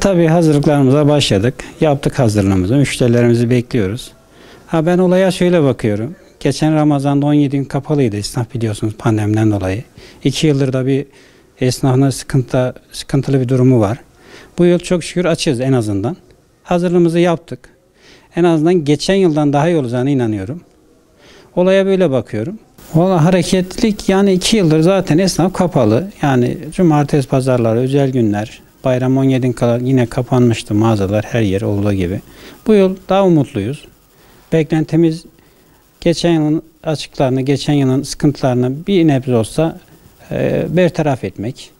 Tabii hazırlıklarımıza başladık. Yaptık hazırlığımızı. Müşterilerimizi bekliyoruz. Ben olaya şöyle bakıyorum. Geçen Ramazan'da 17 gün kapalıydı esnaf, biliyorsunuz, pandemiden dolayı. 2 yıldır da bir esnafın sıkıntılı bir durumu var. Bu yıl çok şükür açız en azından. Hazırlığımızı yaptık. En azından geçen yıldan daha iyi olacağına inanıyorum. Olaya böyle bakıyorum. Valla hareketlilik, yani 2 yıldır zaten esnaf kapalı. Yani cumartesi pazarları, özel günler, bayram 17'in kadar yine kapanmıştı mağazalar, her yer olduğu gibi. Bu yıl daha umutluyuz. Beklentimiz geçen yılın açıklarını, geçen yılın sıkıntılarını bir nebze olsa bertaraf etmek.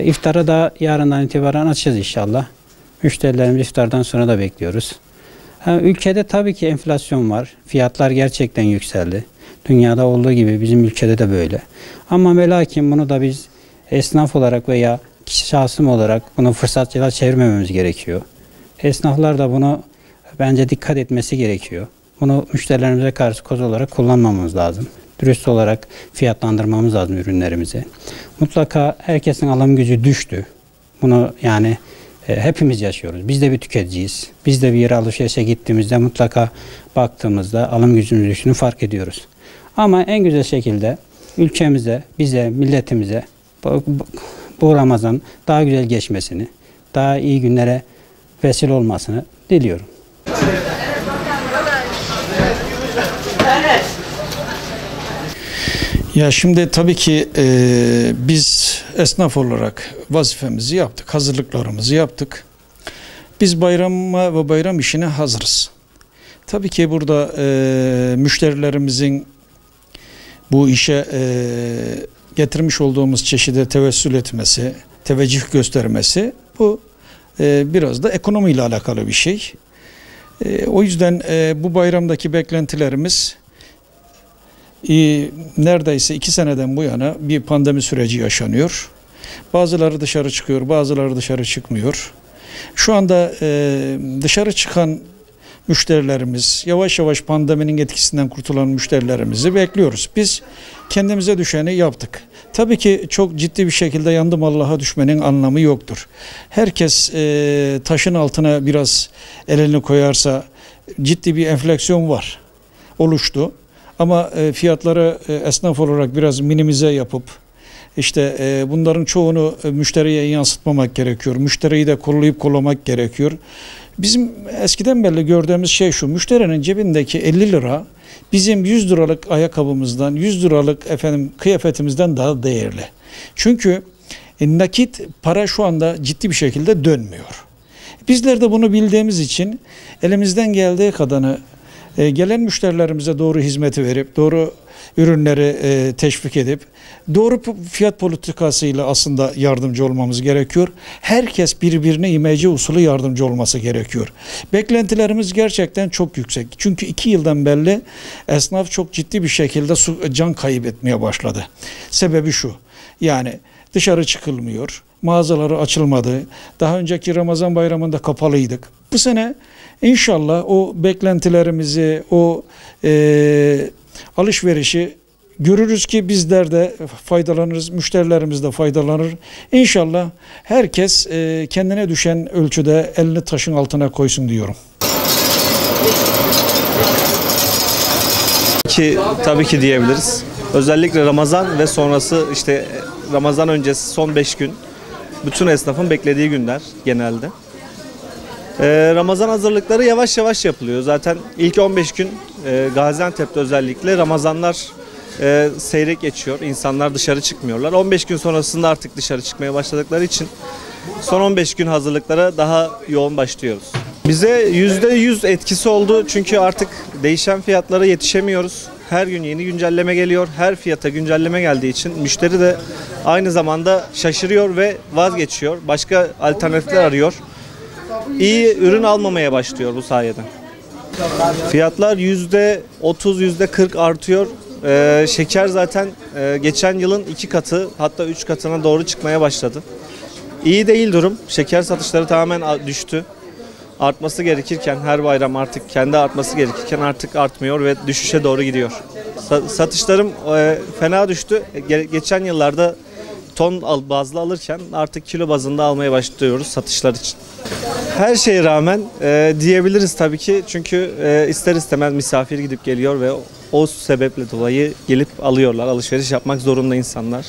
İftara da yarından itibaren açacağız inşallah. Müşterilerimizi iftardan sonra da bekliyoruz. Ülkede tabii ki enflasyon var. Fiyatlar gerçekten yükseldi. Dünyada olduğu gibi bizim ülkede de böyle. Ama ve lakin bunu da biz esnaf olarak veya kişi şahsım olarak bunu fırsatçılığa çevirmememiz gerekiyor. Esnaflar da bunu bence dikkat etmesi gerekiyor. Bunu müşterilerimize karşı koz olarak kullanmamamız lazım. Dürüst olarak fiyatlandırmamız lazım ürünlerimizi. Mutlaka herkesin alım gücü düştü. Bunu yani hepimiz yaşıyoruz. Biz de bir tüketiciyiz. Biz de bir yere alışverişe gittiğimizde mutlaka baktığımızda alım gücümüz düştüğünü fark ediyoruz. Ama en güzel şekilde ülkemize, bize, milletimize bu Ramazan daha güzel geçmesini, daha iyi günlere vesile olmasını diliyorum. Ya şimdi tabii ki biz esnaf olarak vazifemizi yaptık, hazırlıklarımızı yaptık. Biz bayrama ve bayram işine hazırız. Tabii ki burada müşterilerimizin bu işe getirmiş olduğumuz çeşide tevessül etmesi, teveccüh göstermesi, bu biraz da ekonomiyle alakalı bir şey. O yüzden bu bayramdaki beklentilerimiz neredeyse 2 seneden bu yana bir pandemi süreci yaşanıyor. Bazıları dışarı çıkıyor, bazıları dışarı çıkmıyor. Şu anda dışarı çıkan müşterilerimiz, yavaş yavaş pandeminin etkisinden kurtulan müşterilerimizi bekliyoruz. Biz kendimize düşeni yaptık. Tabii ki çok ciddi bir şekilde yandım Allah'a düşmenin anlamı yoktur. Herkes taşın altına biraz elini koyarsa ciddi bir enflasyon var, oluştu. Ama fiyatları esnaf olarak biraz minimize yapıp işte bunların çoğunu müşteriye yansıtmamak gerekiyor. Müşteriyi de kollayıp kollamak gerekiyor. Bizim eskiden beri gördüğümüz şey şu: müşterinin cebindeki 50 lira bizim 100 liralık ayakkabımızdan, 100 liralık kıyafetimizden daha değerli. Çünkü nakit para şu anda ciddi bir şekilde dönmüyor. Bizler de bunu bildiğimiz için elimizden geldiği kadarını gelen müşterilerimize doğru hizmeti verip, doğru ürünleri teşvik edip, doğru fiyat politikasıyla aslında yardımcı olmamız gerekiyor. Herkes birbirine imece usulü yardımcı olması gerekiyor. Beklentilerimiz gerçekten çok yüksek. Çünkü 2 yıldan beri esnaf çok ciddi bir şekilde can kaybetmeye başladı. Sebebi şu: yani dışarı çıkılmıyor, mağazaları açılmadı. Daha önceki Ramazan bayramında kapalıydık. Bu sene İnşallah o beklentilerimizi, o alışverişi görürüz ki bizler de faydalanırız, müşterilerimiz de faydalanır. İnşallah herkes kendine düşen ölçüde elini taşın altına koysun diyorum. Tabii ki diyebiliriz. Özellikle Ramazan ve sonrası, işte Ramazan öncesi son 5 gün bütün esnafın beklediği günler genelde. Ramazan hazırlıkları yavaş yavaş yapılıyor. Zaten ilk 15 gün Gaziantep'te özellikle Ramazanlar seyrek geçiyor. İnsanlar dışarı çıkmıyorlar. 15 gün sonrasında artık dışarı çıkmaya başladıkları için son 15 gün hazırlıklara daha yoğun başlıyoruz. Bize %100 etkisi oldu. Çünkü artık değişen fiyatlara yetişemiyoruz. Her gün yeni güncelleme geliyor. Her fiyata güncelleme geldiği için müşteri de aynı zamanda şaşırıyor ve vazgeçiyor. Başka alternatifler arıyor. İyi ürün almamaya başlıyor bu sayede. Fiyatlar %30, %40 artıyor. Şeker zaten geçen yılın 2 katı, hatta 3 katına doğru çıkmaya başladı. İyi değil durum. Şeker satışları tamamen düştü. Artması gerekirken, her bayram artık kendi artması gerekirken artık artmıyor ve düşüşe doğru gidiyor. Satışlarım fena düştü. Geçen yıllarda ton bazlı alırken artık kilo bazında almaya başlıyoruz satışlar için. Her şeye rağmen diyebiliriz tabii ki, çünkü ister istemez misafir gidip geliyor ve o sebeple dolayı gelip alıyorlar, alışveriş yapmak zorunda insanlar.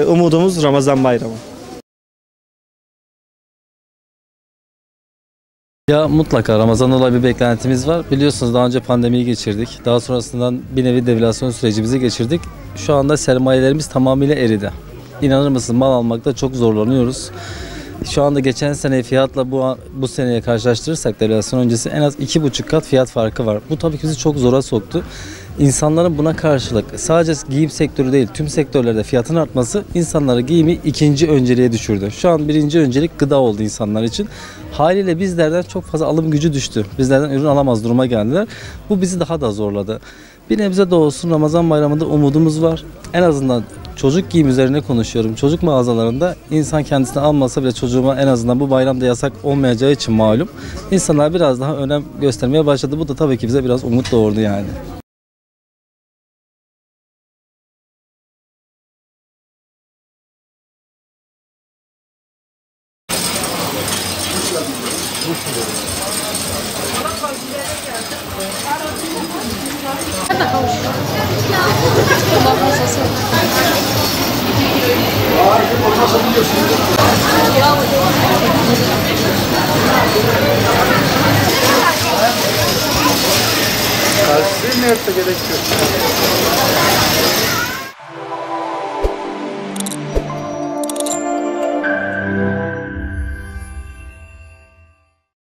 Umudumuz Ramazan bayramı. Ya mutlaka Ramazan olayı bir beklentimiz var. Biliyorsunuz daha önce pandemiyi geçirdik. Daha sonrasından bir nevi devalüasyon sürecimizi geçirdik. Şu anda sermayelerimiz tamamıyla eridi. İnanır mısın, mal almakta çok zorlanıyoruz. Şu anda geçen sene fiyatla bu seneye karşılaştırırsak devalüasyon öncesi en az 2,5 kat fiyat farkı var. Bu tabii ki bizi çok zora soktu. İnsanların buna karşılık sadece giyim sektörü değil, tüm sektörlerde fiyatın artması insanları giyimi ikinci önceliğe düşürdü. Şu an birinci öncelik gıda oldu insanlar için. Haliyle bizlerden çok fazla alım gücü düştü. Bizlerden ürün alamaz duruma geldiler. Bu bizi daha da zorladı. Bir nebze de olsun Ramazan bayramında umudumuz var. En azından çocuk giyim üzerine konuşuyorum. Çocuk mağazalarında insan kendisini almasa bile çocuğuma en azından bu bayramda yasak olmayacağı için malum. İnsanlar biraz daha önem göstermeye başladı. Bu da tabii ki bize biraz umut doğurdu yani. Karşı nerede gerekiyor?